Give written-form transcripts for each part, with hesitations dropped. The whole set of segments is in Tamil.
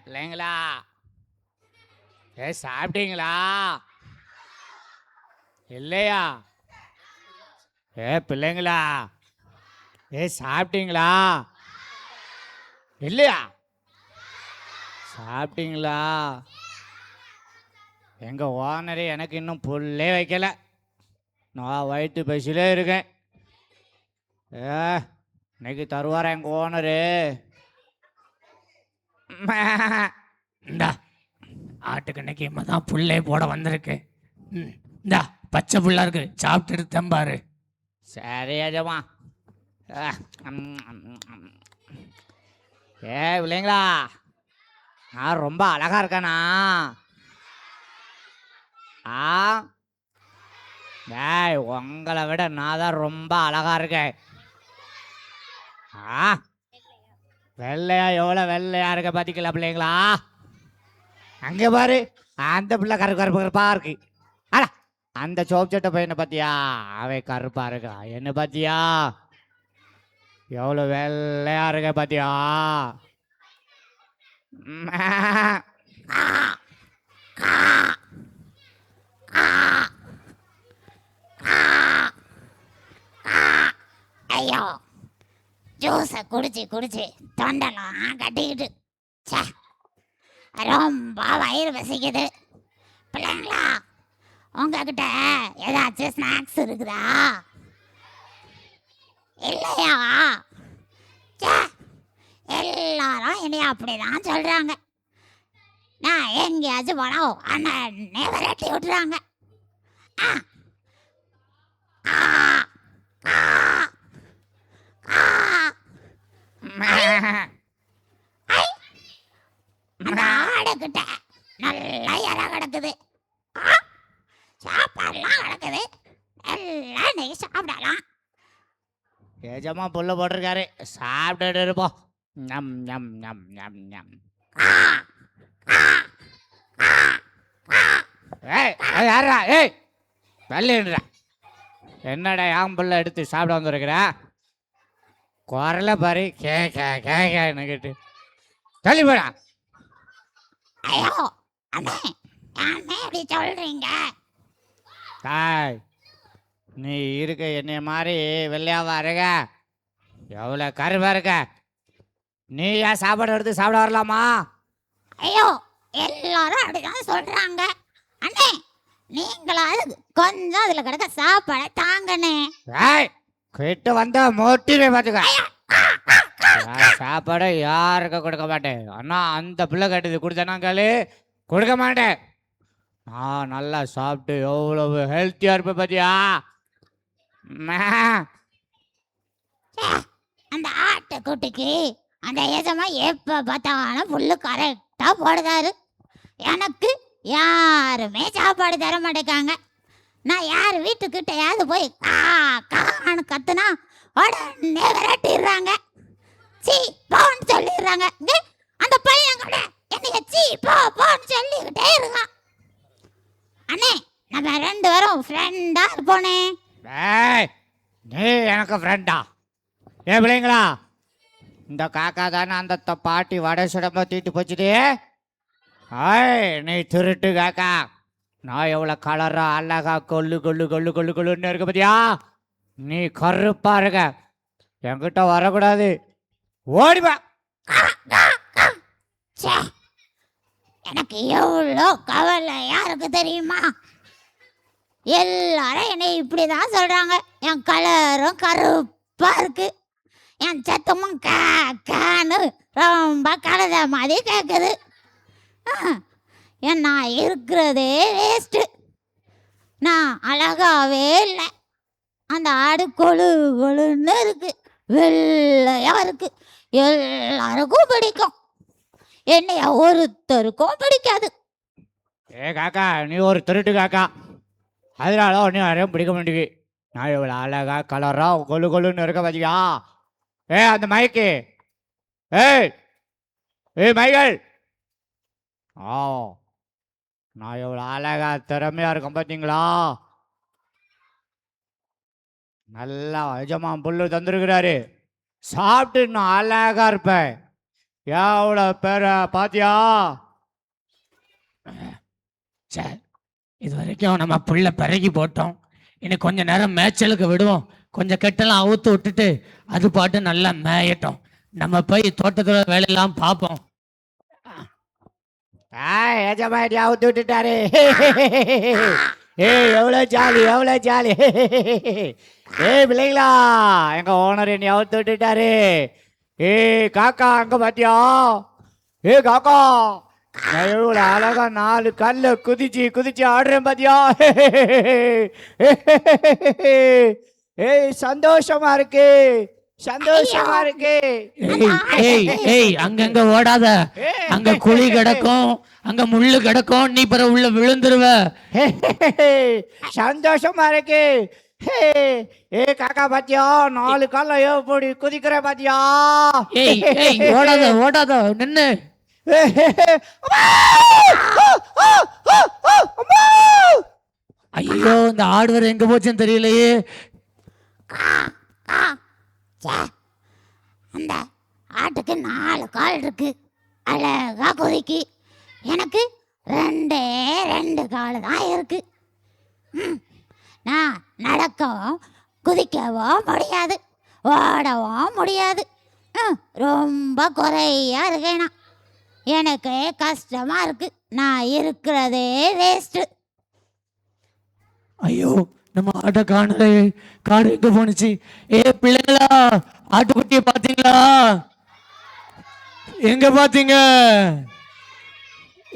பிள்ளைங்களா, சாப்பிட்டீங்களா? இல்லையா? பிள்ளைங்களா, சாப்பிட்டீங்களா? இல்லையா? சாப்பிட்டீங்களா? எங்க ஓனரு எனக்கு இன்னும் புல்லே வைக்கல. நான் வயிற்று பசியிலே இருக்கேன். இன்னைக்கு தருவாரா எங்க ஓனரு? இந்தா ஆட்டுக்கு இன்னைக்கு தான் புல்லே போட வந்திருக்கு. இந்தா பச்சை புல்லா இருக்கு, சாப்பிட்டுட்டு தம்பாரு. சரி அஜமா. பிள்ளைங்களா, நான் ரொம்ப அழகா இருக்கேனா? உங்களை விட நான் தான் ரொம்ப அழகா இருக்கேன். வெள்ளையா எவ்வளவு வெள்ளையா இருக்க பாத்தீங்களா பிள்ளைங்களா? அங்க பாரு, அந்த பிள்ளை கருப்பு கருப்பு கருப்பா இருக்கு. ஆடா, அந்த சோப் சட்டை பையனை பாத்தியா? அவன் கருப்பா இருக்கா. என்ன பாத்தியா? எவ்வளவு வெள்ளையா இருக்க பாத்தியா? ஐயோ, ஜூஸை குடிச்சு குடிச்சு தொண்டெல்லாம் கட்டிக்கிட்டு ரொம்ப வயிறு பசிக்குது. பிள்ளைங்களா, உங்ககிட்ட ஏதாச்சும் ஸ்நாக்ஸ் இருக்குதா? இல்லையா? எல்லாரும் என்னைய அப்படிதான் சொல்றாங்க. நான் எங்கேயாச்சும் போனோம் அண்ணே விரட்டி விட்டுறாங்க. ஆடுகிட்ட நல்லா இற கிடக்குது, சாப்பாடுலாம் கிடக்குது, எல்லாம் நீ சாப்பிடலாம். ஏஜமா புல்ல போட்டிருக்காரு, சாப்பிட்டுட்டு இருப்போம். நம் நம் நம் நம் நம். யாரா? வெள்ளைன்றா என்னடா யாம் புல்ல எடுத்து சாப்பிட வந்துருக்குற? குரல பாரு, கேட்டு தள்ளி போடா. ஐயோ அண்ணே, அண்ணே இப்படி சொல்றீங்க? தாய், நீ இருக்க என்னைய மாதிரி வெள்ளையாவா இருக்க? எவ்வளோ கருவா இருக்க? நீ ஏன் சாப்பாடு எடுத்து சாப்பிட வரலாமா? ஐயோ, எல்லாரும் அப்படிதான் சொல்றாங்க. அண்ணே, நீங்களாவது கொஞ்சம் அதுல கிடக்க சாப்பாடை தாங்கண்ணே. கிட்ட வந்தா மோட்டிவே பார்த்துக்க. சாப்பாடை யாருக்கு கொடுக்க மாட்டேன். அண்ணா, அந்த பிள்ளை கட்டுது கொடுத்தனாங்களே கொடுக்க மாட்டேன். நான் நல்லா சாப்பிட்டு எவ்வளவு ஹெல்த்தியா இருப்பேன் பாத்தியா? அந்த ஆட்டுக்குட்டிக்கு அந்த எஜமா எப்ப பார்த்தாலும் புல்லு கரெக்டா போடுதாரு. எனக்கு யாருமே சாப்பாடு தர மாட்டேங்காங்க. நான் யார் வீட்டுக்கிட்டையாவது போய் கான்னு கத்துனா உடனே விரட்டிடுறாங்க, சீ போன்னு சொல்லிடுறாங்க. அந்த பையன் கூட என்னைய சீ போன்னு சொல்லிக்கிட்டே இருக்கான். அண்ணே, நம்ம ரெண்டு பேரும் ஃப்ரெண்டா இருப்போனே. நீ எனக்கு ஃப்ரெண்டா? பிள்ளைங்களா, இந்த காக்கா தானே அந்த பாட்டி வடை சுடம்ப தீட்டு போச்சுது. நீ திருட்டு காக்கா. நான் எவ்வளோ கலரா அழகா கொள்ளு கொள்ளு கொள்ளு கொள்ளு கொள்ளுன்னு இருக்க பத்தியா? நீ கருப்பா இருக்க, என்கிட்ட வரக்கூடாது, ஓடிவா. எனக்கு எவ்வளோ கவலையா இருக்கு தெரியுமா? எல்லாரும் என்னை இப்படிதான் சொல்றாங்க. என் கலரும் கருப்பா இருக்கு, என் சத்தமும் கான்னு ரொம்ப கழுத மாதிரி கேட்குது. ஏன் நான் இருக்கிறதே வேஸ்ட்டு. நான் அழகாவே இல்லை. அந்த ஆடு கொழு கொழுன்னு இருக்கு, வெள்ளையா இருக்கு. எல்லாருக்கும் பிடிக்கும், என்னைய ஒருத்தருக்கும் பிடிக்காது. காக்கா, நீ ஒரு திருட்டு காக்கா, அதனால ஒன்றும் யாரையும் பிடிக்க மாட்டேங்குது. நான் இவ்வளோ அழகா கலரா கொழு கொழுன்னு இருக்க பாத்தியா? அந்த மைக்கு, மைகள், நான் எவ்வளோ அழகா திறமையா இருக்கேன் பார்த்தீங்களா? நல்லா எஜமான் புல்லு தந்துருக்கிறாரு. சாப்பிட்டு இன்னும் அழகா இருப்பேன். எவ்வளோ பேரை பாத்தியா? சார், இது வரைக்கும் நம்ம புள்ள பிறகி போட்டோம். இன்னும் கொஞ்ச நேரம் மேய்ச்சலுக்கு விடுவோம். கொஞ்சம் கெட்டெல்லாம் அவுத்து விட்டுட்டு அது பாட்டு நல்லா மேயட்டும். நம்ம போய் தோட்டத்தில் வேலையெல்லாம் பார்ப்போம். எஜமான் அவுத்து விட்டுட்டாரு. ஏய் எவ்வளோ ஜாலி, எவ்வளோ ஜாலி. ஏய் பிள்ளைங்களா, எங்க ஓனர் என்னை அவுத்து விட்டுட்டாரு. ஏய் காக்கா அங்க பாத்தியா? ஏ காக்கா, நான் எவ்வளோ அழகா 4 கல்ல குதிச்சு குதிச்சு ஆடுறேன் பாத்தியா? ஏய் சந்தோஷமா இருக்கு, சந்தோஷமா இருக்கு. ஏய் ஏய் அங்கங்க ஓடாத. அங்க குழி கிடக்கும், அங்க முள்ளு கிடக்கும். நீ பிற உள்ள விழுந்துருவ. சந்தோஷமா இருக்கு. ஏ காக்கா பாத்தியா, 4 கால்ல எப்படி குதிக்கிற பாத்தியா? ஏய் ஏய் ஓடாத ஓடாத, நின்னு. ஐயோ, இந்த ஆடுவர் எங்க போச்சுன்னு தெரியலையே. அந்த ஆட்டுக்கு 4 கால் இருக்கு, அழகா குதிக்கு. எனக்கு 2 கால் தான் இருக்கு. நான் நடக்கவும் குதிக்கவும் முடியாது, ஓடவும் முடியாது. ரொம்ப குறையா இருக்கேனா. எனக்கு கஷ்டமா இருக்கு. நான் இருக்கிறதே வேஸ்ட். ஐயோ, நம்ம ஆட்டை காணலே. காடு எங்க போனுச்சு? ஏ பிள்ளைங்களா, ஆட்டுக்குட்டியை பாத்தீங்களா? எங்க பாத்தீங்க?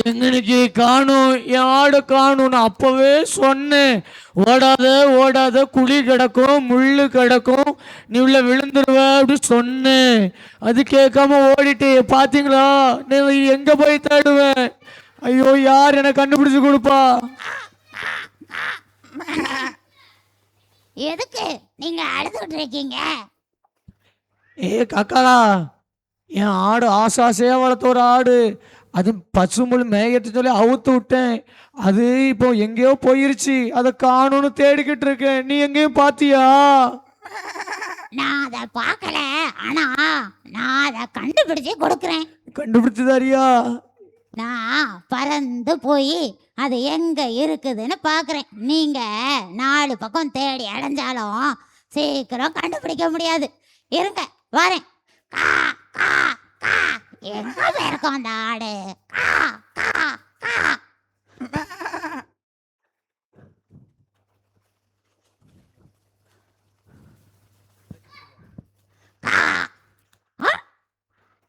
எங்களுக்கு காணும், என் ஆடை காணும். நான் அப்பவே சொன்னேன், ஓடாத ஓடாத, குழி கிடக்கும், முள்ளு கிடக்கும், நீ உள்ள விழுந்துருவ அப்படி சொன்னேன். அது கேட்காம ஓடிட்டு பாத்தீங்களா? நீ எங்க போய் தேடுவேன்? ஐயோ, யார் எனக்கு கண்டுபிடிச்சு கொடுப்பா? எதுக்கு நீங்க அழுதுட்டு இருக்கீங்க? ஏ காக்கா, என் ஆடு ஆசாசையா வளர்த்த ஒரு ஆடு, அது பசும்புல் மேயட்டு சொல்லி அவுத்து விட்டேன். அது இப்போ எங்கேயோ போயிருச்சு. அதை காணும்னு தேடிக்கிட்டு இருக்கேன். நீ எங்கேயும் பாத்தியா? நான் அதை பார்க்கல, ஆனா நான் அதை கண்டுபிடிச்சு கொடுக்குறேன். கண்டுபிடிச்சதாரியா? நான் பறந்து போய் அது எங்க இருக்குதுன்னு பார்க்குறேன். நீங்க 4 பக்கம் தேடி அடைஞ்சாலும் சீக்கிரம் கண்டுபிடிக்க முடியாது. இருங்க, வரேன். கா கா கா, எங்க போயிருக்கோம் அந்த ஆடு? கா கா கா. கா.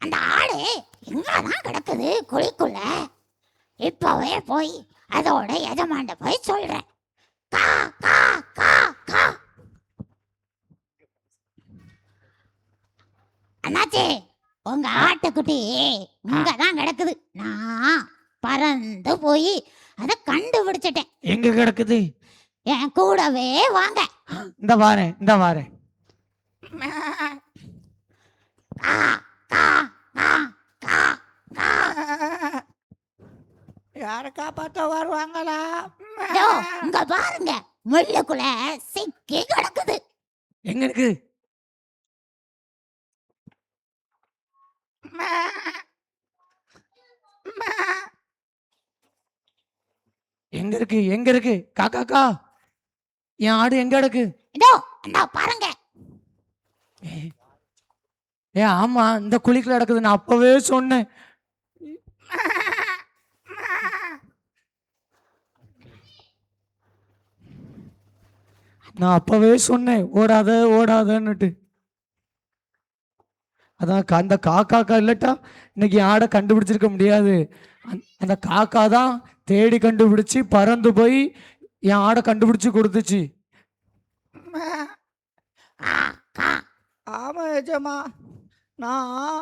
அந்த ஆடு எங்கதான் கிடக்குது? குழிக்குள்ள. இப்பவே போய் அதோட எஜமாண்ட போய் சொல்றேன். கா கா கா கா. அண்ணாச்சி, உங்க ஆட்டுக்குட்டி இங்கதான் கிடக்குது. நான் பறந்து போய் அதை கண்டுபிடிச்சிட்டேன். எங்க கிடக்குது? என் கூடவே வாங்க. இந்த வாரேன், இந்த வாரேன். கா கா கா கா கா. யாரை காப்பாற்ற வருவாங்களா? இதோ, இங்க பாருங்க, முள்ளுக்குள்ள சிக்கி கிடக்குது. எங்க இருக்கு? எங்க இருக்கு? எங்க இருக்கு? காக்கா, என் ஆடு எங்க கிடக்கு? இதோ இந்த பாருங்க. ஏ ஆமா, இந்த குழிக்குள்ள கிடக்குது. நான் அப்பவே சொன்னேன். நான் அப்பவே சொன்னேன், ஓடாத ஓடாதன்னுட்டு. அதான் அந்த காக்கா இல்லட்டா இன்னைக்கு ஆடை கண்டுபிடிச்சிருக்க முடியாது. அந்த காக்கா தான் தேடி கண்டுபிடிச்சு பறந்து போய் என் ஆடை கண்டுபிடிச்சு கொடுத்துச்சு. ஆமா எஜமா, நான்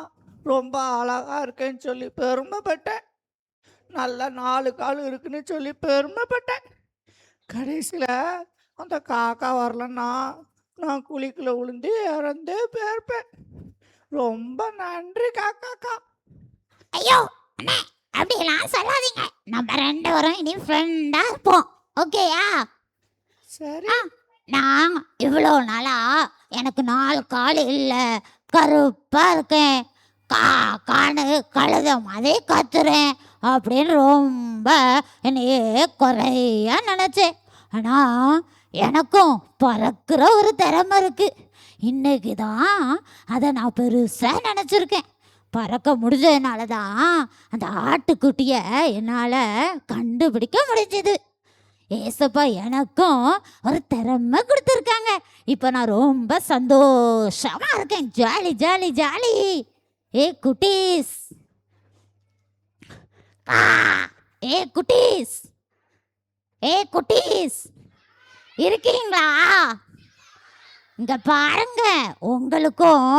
ரொம்ப அழகா இருக்கேன்னு சொல்லி பெருமைப்பட்டேன். நல்ல 4 கால் இருக்குன்னு சொல்லி பெருமைப்பட்டேன். கடைசியில் அந்த காக்கா வரலன்னா நான் குழிக்குள்ள விழுந்து இறந்தே போயிருப்பேன். ரொம்ப நன்றி காக்காக்கா. ஐயோ அண்ணே, அப்படியெல்லாம் சொல்லாதீங்க. நம்ம 2 பேரும் இனி ஃப்ரெண்டா இருப்போம், ஓகேயா? சரி, நான் இவ்வளோ நாளா எனக்கு 4 கால் இல்லை, கருப்பா இருக்கேன், காணு கழுத மாதிரி கத்துறேன் அப்படின்னு ரொம்ப என்னையே குறையா நினச்சேன். ஆனால் எனக்கும் பறக்கிற ஒரு திறமை இருக்கு. இன்னைக்கு தான் அதை நான் பெருசாக நினச்சிருக்கேன். பறக்க முடிஞ்சதுனால தான் அந்த ஆட்டுக்குட்டியை என்னால் கண்டுபிடிக்க முடிஞ்சது. ஏசப்பா எனக்கும் ஒரு திறமை கொடுத்துருக்காங்க. இப்போ நான் ரொம்ப சந்தோஷமா இருக்கேன். Jolly jolly jolly. ஏ குட்டீஸ், ஆ, ஏ குட்டீஸ், ஏ குட்டீஸ், இருக்கீங்களா? இங்க பாருங்க, உங்களுக்கும்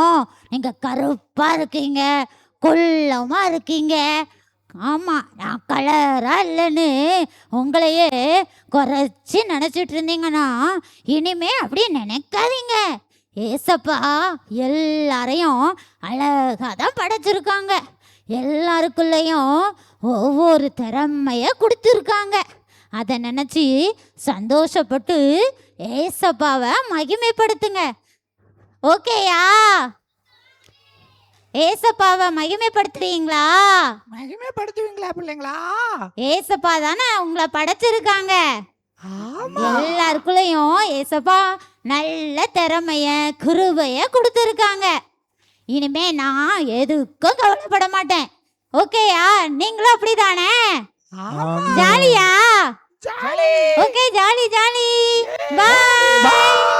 நீங்க கருப்பா இருக்கீங்க, குள்ளமா இருக்கீங்க. ஆமா, நான் கலரா இல்லைன்னு உங்களையே குறைச்சி நினைச்சிட்டு இருந்தீங்கன்னா இனிமே அப்படியே நினைக்காதீங்க. ஏசப்பா எல்லாரையும் அழகா தான் படைச்சிருக்காங்க. எல்லாருக்குள்ளேயும் ஒவ்வொரு திறமைய கொடுத்துருக்காங்க. அதை நினச்சி சந்தோஷப்பட்டு ஏசப்பாவை மகிமைப்படுத்துங்க. ஓகேயா? ஏசப்பாவை மகிமைப்படுத்துவீங்களா? மகிமைப்படுத்துவீங்களா பிள்ளைங்களா? ஏசப்பா தானே உங்களை படைச்சிருக்காங்க. ஆமா. எல்லாருக்குள்ளேயும் ஏசப்பா நல்ல திறமைய கிருபைய கொடுத்துருக்காங்க. இனிமே நான் எதுக்கும் கவலைப்பட மாட்டேன். ஓகேயா? நீங்களும் அப்படிதானே? ஜாலியா? ஜாலி. Okay, jolly jolly. பாய்.